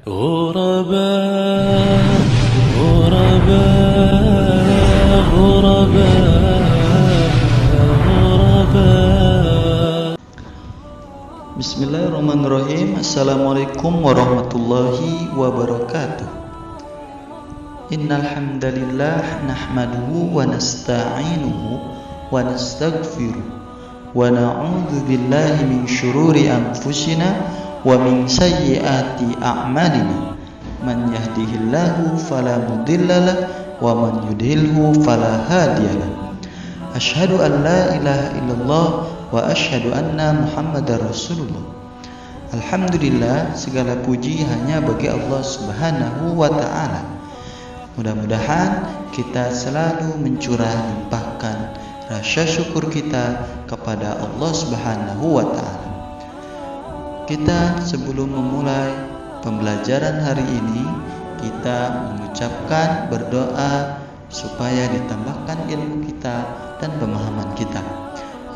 غرباء غرباء غرباء غرباء. Bismillahirrahmanirrahim. Assalamualaikum warahmatullahi wabarakatuh. Innal hamdalillah nahmaduhu wa nasta'inuhu wa nastaghfiruh wa na'udzu billahi min syururi anfusina wa min sayyiati a'malina. Man yahdihillahu fala mudhillalah wa man yudhilhu fala hadiyalah. Asyhadu an la ilaha illallah wa asyhadu anna Muhammadar Rasulullah. Alhamdulillah, segala puji hanya bagi Allah Subhanahu wa taala. Mudah-mudahan kita selalu mencurah limpahkan rasa syukur kita kepada Allah Subhanahu wa taala. Kita sebelum memulai pembelajaran hari ini, kita mengucapkan berdoa supaya ditambahkan ilmu kita dan pemahaman kita.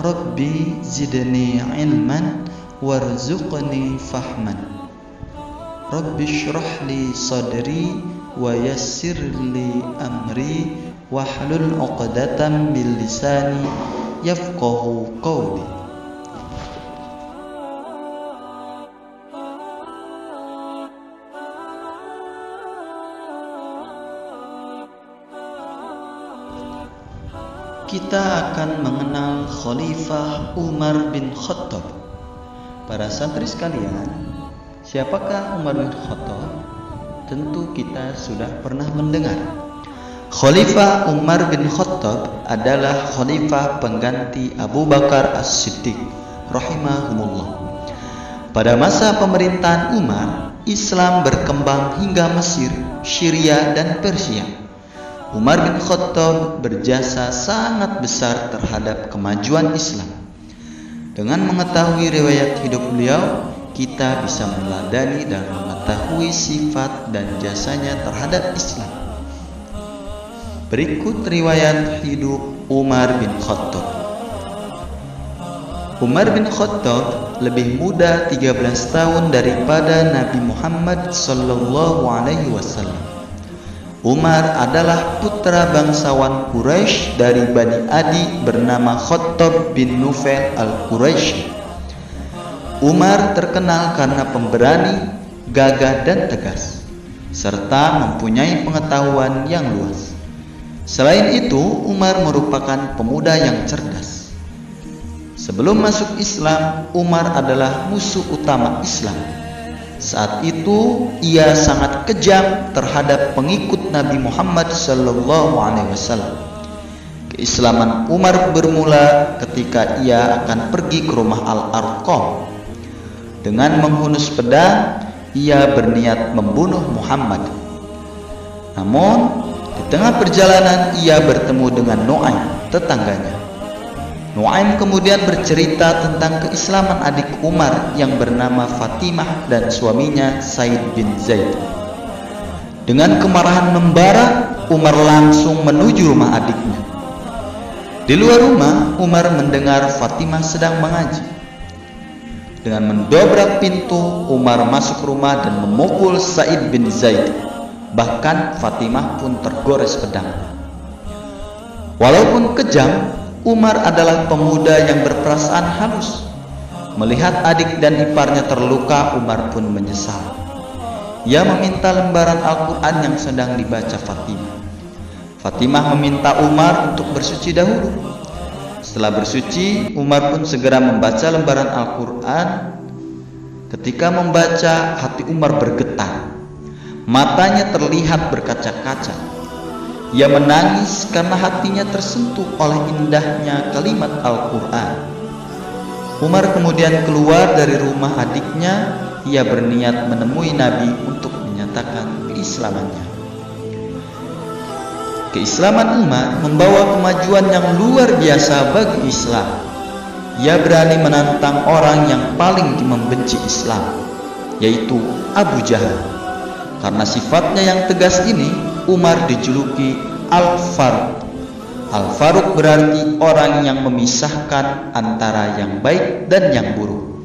Rabbi zidni ilman warzuqni fahman. Rabbi shrah li sadri wa yassir li amri wahlul 'uqdatam min lisani yafqahu qawli. Kita akan mengenal Khalifah Umar bin Khattab. Para santri sekalian, siapakah Umar bin Khattab? Tentu kita sudah pernah mendengar. Khalifah Umar bin Khattab adalah khalifah pengganti Abu Bakar As-Siddiq rahimahumullah. Pada masa pemerintahan Umar, Islam berkembang hingga Mesir, Syria dan Persia. Umar bin Khattab berjasa sangat besar terhadap kemajuan Islam. Dengan mengetahui riwayat hidup beliau, kita bisa meneladani dan mengetahui sifat dan jasanya terhadap Islam. Berikut riwayat hidup Umar bin Khattab. Umar bin Khattab lebih muda 13 tahun daripada Nabi Muhammad SAW. Umar adalah putra bangsawan Quraisy dari Bani Adi bernama Khattab bin Nufail al-Quraisy. Umar terkenal karena pemberani, gagah dan tegas, serta mempunyai pengetahuan yang luas. Selain itu, Umar merupakan pemuda yang cerdas. Sebelum masuk Islam, Umar adalah musuh utama Islam. Saat itu ia sangat kejam terhadap pengikut Nabi Muhammad SAW. Keislaman Umar bermula ketika ia akan pergi ke rumah Al-Arqam. Dengan menghunus pedang, ia berniat membunuh Muhammad. Namun di tengah perjalanan ia bertemu dengan Nu'aim, tetangganya. Nu'aim kemudian bercerita tentang keislaman adik Umar yang bernama Fatimah dan suaminya Said bin Zaid. Dengan kemarahan membara, Umar langsung menuju rumah adiknya. Di luar rumah, Umar mendengar Fatimah sedang mengaji. Dengan mendobrak pintu, Umar masuk rumah dan memukul Said bin Zaid. Bahkan Fatimah pun tergores pedangnya. Walaupun kejam, Umar adalah pemuda yang berperasaan halus. Melihat adik dan iparnya terluka, Umar pun menyesal. Ia meminta lembaran Al-Quran yang sedang dibaca Fatimah. Fatimah meminta Umar untuk bersuci dahulu. Setelah bersuci, Umar pun segera membaca lembaran Al-Quran. Ketika membaca, hati Umar bergetar. Matanya terlihat berkaca-kaca. Ia menangis karena hatinya tersentuh oleh indahnya kalimat Al-Quran. Umar kemudian keluar dari rumah adiknya. Ia berniat menemui Nabi untuk menyatakan keislamannya. Keislaman Umar membawa kemajuan yang luar biasa bagi Islam. Ia berani menantang orang yang paling membenci Islam, yaitu Abu Jahal. Karena sifatnya yang tegas ini, Umar dijuluki Al-Faruq. Al-Faruq berarti orang yang memisahkan antara yang baik dan yang buruk.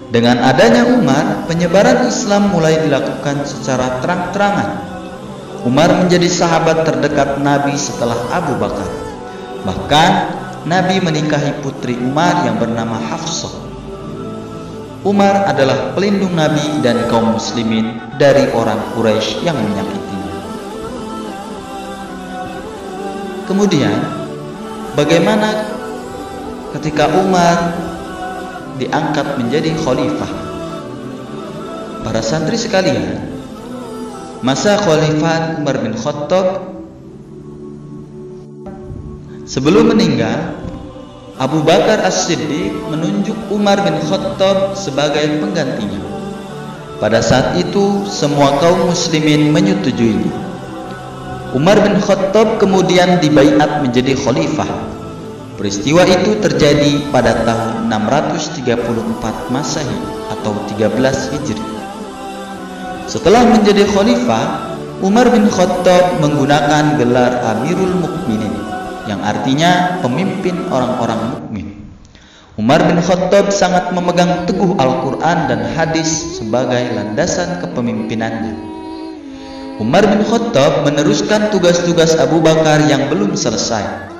Dengan adanya Umar, penyebaran Islam mulai dilakukan secara terang-terangan. Umar menjadi sahabat terdekat Nabi setelah Abu Bakar. Bahkan Nabi menikahi putri Umar yang bernama Hafsah. Umar adalah pelindung Nabi dan kaum muslimin dari orang Quraisy yang menyakitinya. Kemudian, bagaimana ketika Umar diangkat menjadi khalifah? Para santri sekalian, masa khalifah Umar bin Khattab, sebelum meninggal, Abu Bakar As-Siddiq menunjuk Umar bin Khattab sebagai penggantinya. Pada saat itu, semua kaum muslimin menyetujuinya. Umar bin Khattab kemudian dibaiat menjadi khalifah. Peristiwa itu terjadi pada tahun 634 Masehi atau 13 Hijri. Setelah menjadi khalifah, Umar bin Khattab menggunakan gelar Amirul Mukminin, yang artinya pemimpin orang-orang mukmin. Umar bin Khattab sangat memegang teguh Al-Quran dan hadis sebagai landasan kepemimpinannya. Umar bin Khattab meneruskan tugas-tugas Abu Bakar yang belum selesai.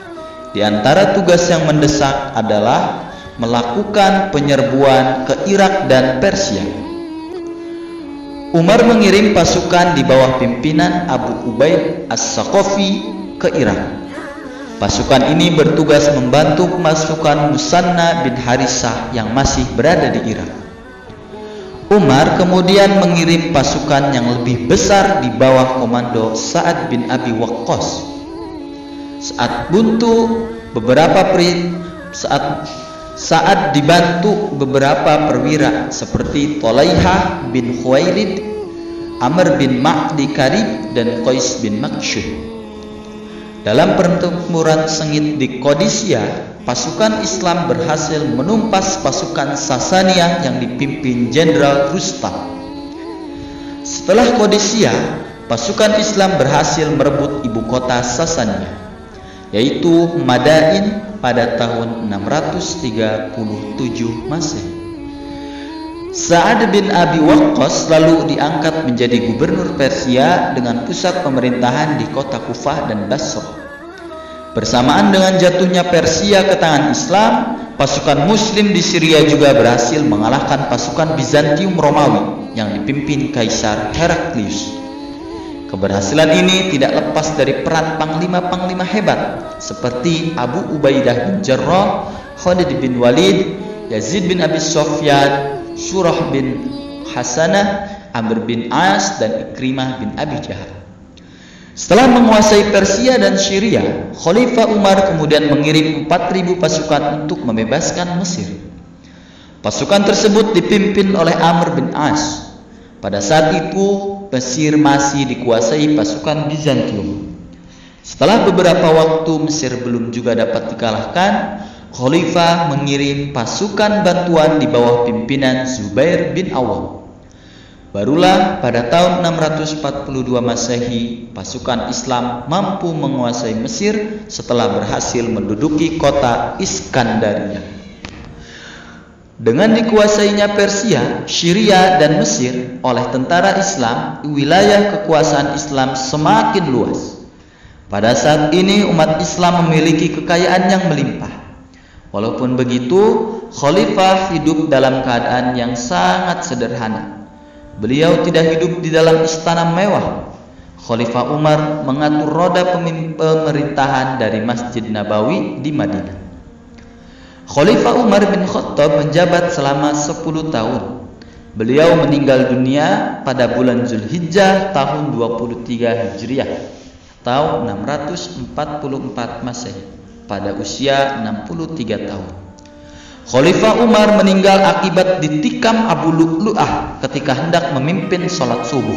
Di antara tugas yang mendesak adalah melakukan penyerbuan ke Irak dan Persia. Umar mengirim pasukan di bawah pimpinan Abu Ubaid As-Saqafi ke Irak. Pasukan ini bertugas membantu pemasukan Musanna bin Harisah yang masih berada di Irak. Umar kemudian mengirim pasukan yang lebih besar di bawah komando Sa'ad bin Abi Waqqas. Saat dibantu beberapa perwira seperti Tolaihah bin Khuwailid, Amr bin Ma'di Karib, dan Qais bin Maksyuh. Dalam pertempuran sengit di Qadisiyah, pasukan Islam berhasil menumpas pasukan Sasaniyah yang dipimpin Jenderal Rustam. Setelah Qadisiyah, pasukan Islam berhasil merebut ibu kota Sasaniyah, yaitu Madain pada tahun 637 Masehi. Sa'ad bin Abi Waqqas lalu diangkat menjadi gubernur Persia dengan pusat pemerintahan di kota Kufah dan Basrah. Bersamaan dengan jatuhnya Persia ke tangan Islam, pasukan Muslim di Syria juga berhasil mengalahkan pasukan Bizantium Romawi yang dipimpin Kaisar Heraklius. Keberhasilan ini tidak lepas dari peran panglima-panglima hebat seperti Abu Ubaidah bin Jarrah, Khalid bin Walid, Yazid bin Abi Sufyan, Surah bin Hasanah, Amr bin As, dan Ikrimah bin Abi Jahal. Setelah menguasai Persia dan Syria, Khalifah Umar kemudian mengirim 4.000 pasukan untuk membebaskan Mesir. Pasukan tersebut dipimpin oleh Amr bin As. Pada saat itu, Mesir masih dikuasai pasukan Bizantium. Setelah beberapa waktu Mesir belum juga dapat dikalahkan, Khalifah mengirim pasukan bantuan di bawah pimpinan Zubair bin Awam. Barulah pada tahun 642 Masehi, pasukan Islam mampu menguasai Mesir setelah berhasil menduduki kota Iskandaria. Dengan dikuasainya Persia, Syria, dan Mesir oleh tentara Islam, wilayah kekuasaan Islam semakin luas. Pada saat ini umat Islam memiliki kekayaan yang melimpah. Walaupun begitu, Khalifah hidup dalam keadaan yang sangat sederhana. Beliau tidak hidup di dalam istana mewah. Khalifah Umar mengatur roda pemerintahan dari Masjid Nabawi di Madinah. Khalifah Umar bin Khattab menjabat selama 10 tahun. Beliau meninggal dunia pada bulan Zulhijjah tahun 23 Hijriah atau 644 Masehi pada usia 63 tahun. Khalifah Umar meninggal akibat ditikam Abu Lu'lu'ah ketika hendak memimpin sholat subuh.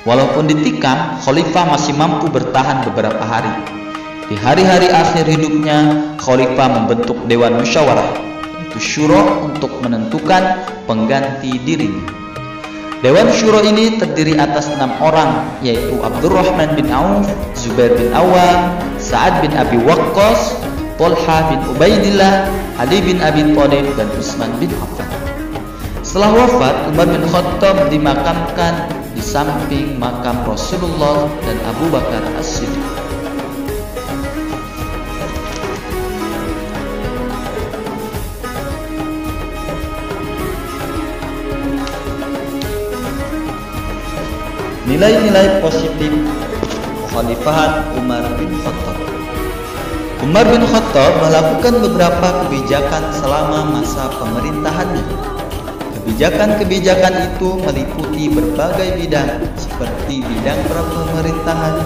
Walaupun ditikam, Khalifah masih mampu bertahan beberapa hari. Di hari-hari akhir hidupnya, Khalifah membentuk Dewan Musyawarah, yaitu Syuro, untuk menentukan pengganti dirinya. Dewan Syuro ini terdiri atas 6 orang, yaitu Abdurrahman bin Auf, Zubair bin Awam, Sa'ad bin Abi Waqqas, Tolha bin Ubaidillah, Ali bin Abi Thalib, dan Utsman bin Affan. Setelah wafat, Umar bin Khattab dimakamkan di samping makam Rasulullah dan Abu Bakar As-Siddiq. Nilai-nilai positif kekhalifahan Umar bin Khattab. Umar bin Khattab melakukan beberapa kebijakan selama masa pemerintahannya. Kebijakan-kebijakan itu meliputi berbagai bidang seperti bidang pemerintahan,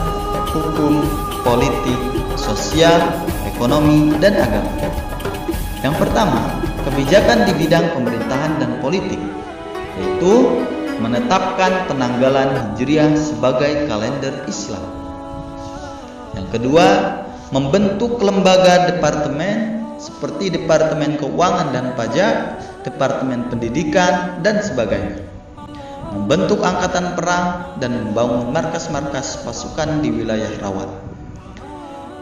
hukum, politik, sosial, ekonomi, dan agama. Yang pertama, kebijakan di bidang pemerintahan dan politik, yaitu menetapkan penanggalan Hijriah sebagai kalender Islam. Yang kedua, membentuk lembaga departemen seperti Departemen Keuangan dan Pajak, Departemen Pendidikan, dan sebagainya. Membentuk angkatan perang dan membangun markas-markas pasukan di wilayah rawan.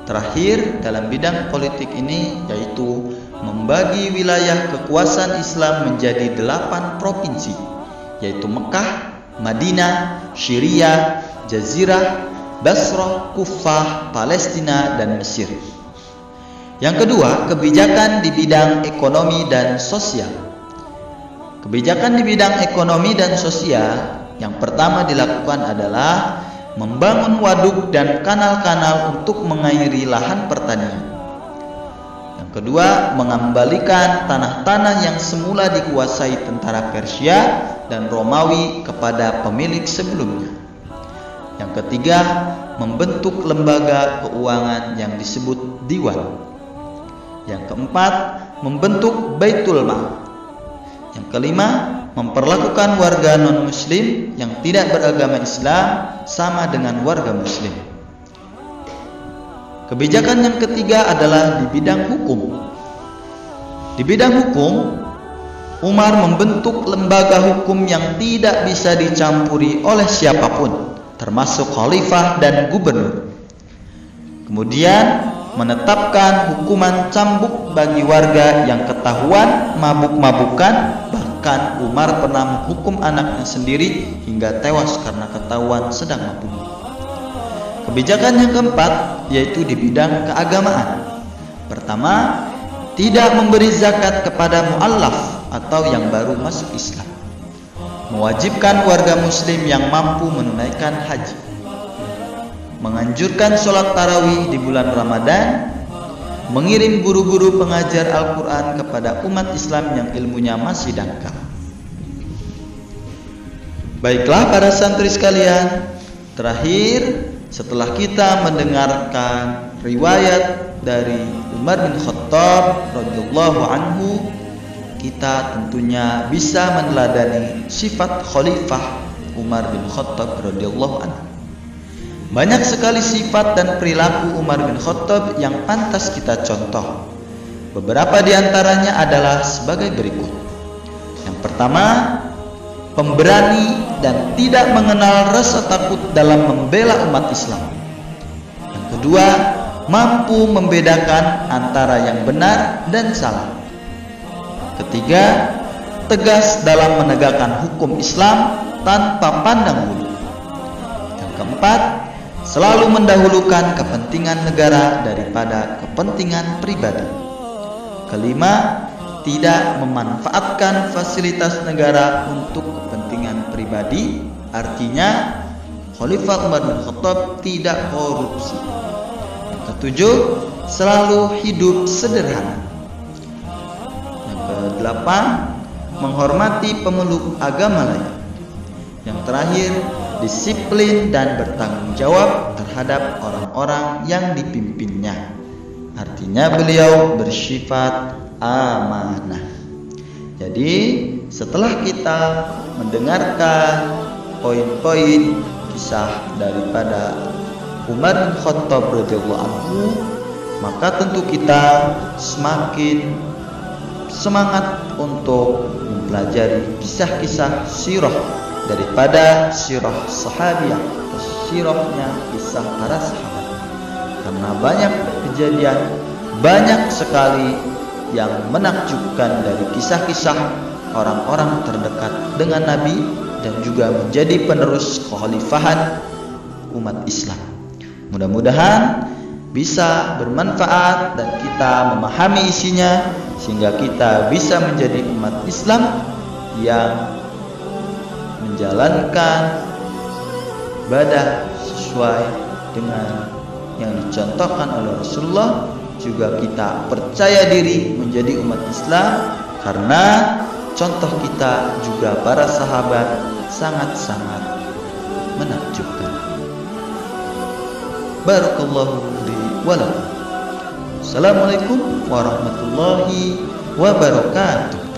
Terakhir, dalam bidang politik ini yaitu membagi wilayah kekuasaan Islam menjadi 8 provinsi, yaitu Mekah, Madinah, Syria, Jazirah, Basrah, Kufah, Palestina, dan Mesir. Yang kedua, kebijakan di bidang ekonomi dan sosial. Kebijakan di bidang ekonomi dan sosial yang pertama dilakukan adalah membangun waduk dan kanal-kanal untuk mengairi lahan pertanian. Yang kedua, mengembalikan tanah-tanah yang semula dikuasai tentara Persia dan Romawi kepada pemilik sebelumnya. Yang ketiga, membentuk lembaga keuangan yang disebut Diwan. Yang keempat, membentuk Baitul Mal. Yang kelima, memperlakukan warga non-muslim yang tidak beragama Islam sama dengan warga muslim. Kebijakan yang ketiga adalah di bidang hukum. Di bidang hukum, Umar membentuk lembaga hukum yang tidak bisa dicampuri oleh siapapun, termasuk khalifah dan gubernur. Kemudian menetapkan hukuman cambuk bagi warga yang ketahuan mabuk-mabukan. Bahkan Umar pernah menghukum anaknya sendiri hingga tewas karena ketahuan sedang mabuk. Kebijakan yang keempat yaitu di bidang keagamaan. Pertama, tidak memberi zakat kepada mu'allaf atau yang baru masuk Islam. Mewajibkan warga muslim yang mampu menunaikan haji. Menganjurkan sholat tarawih di bulan Ramadan. Mengirim guru-guru pengajar Al-Quran kepada umat Islam yang ilmunya masih dangkal. Baiklah para santri sekalian, terakhir setelah kita mendengarkan riwayat dari Umar bin Khattab radhiyallahu anhu, kita tentunya bisa meneladani sifat Khalifah Umar bin Khattab radhiyallahu anhu. Banyak sekali sifat dan perilaku Umar bin Khattab yang pantas kita contoh. Beberapa di antaranya adalah sebagai berikut. Yang pertama, pemberani dan tidak mengenal rasa takut dalam membela umat Islam. Yang kedua, mampu membedakan antara yang benar dan salah. Ketiga, tegas dalam menegakkan hukum Islam tanpa pandang bulu. Yang keempat, selalu mendahulukan kepentingan negara daripada kepentingan pribadi. Kelima, tidak memanfaatkan fasilitas negara untuk kepentingan pribadi. Artinya Khalifah Umar bin Khattab tidak korupsi. Yang ketujuh, selalu hidup sederhana. Yang kedelapan, menghormati pemeluk agama lain. Yang terakhir, disiplin dan bertanggung jawab terhadap orang-orang yang dipimpinnya. Artinya beliau bersifat amanah. Jadi setelah kita mendengarkan poin-poin kisah daripada Umar bin Khattab radhiyallahu anhu, maka tentu kita semakin semangat untuk mempelajari kisah-kisah sirah daripada sirah sahabiah, sirahnya kisah para sahabat. Karena banyak kejadian, banyak sekali yang menakjubkan dari kisah-kisah orang-orang terdekat dengan Nabi dan juga menjadi penerus kekhalifahan umat Islam. Mudah-mudahan bisa bermanfaat dan kita memahami isinya sehingga kita bisa menjadi umat Islam yang menjalankan ibadah sesuai dengan yang dicontohkan oleh Rasulullah. Juga kita percaya diri menjadi umat Islam karena contoh kita juga para sahabat sangat-sangat menakjubkan. Barakallahu li wa lakum. Assalamualaikum warahmatullahi wabarakatuh.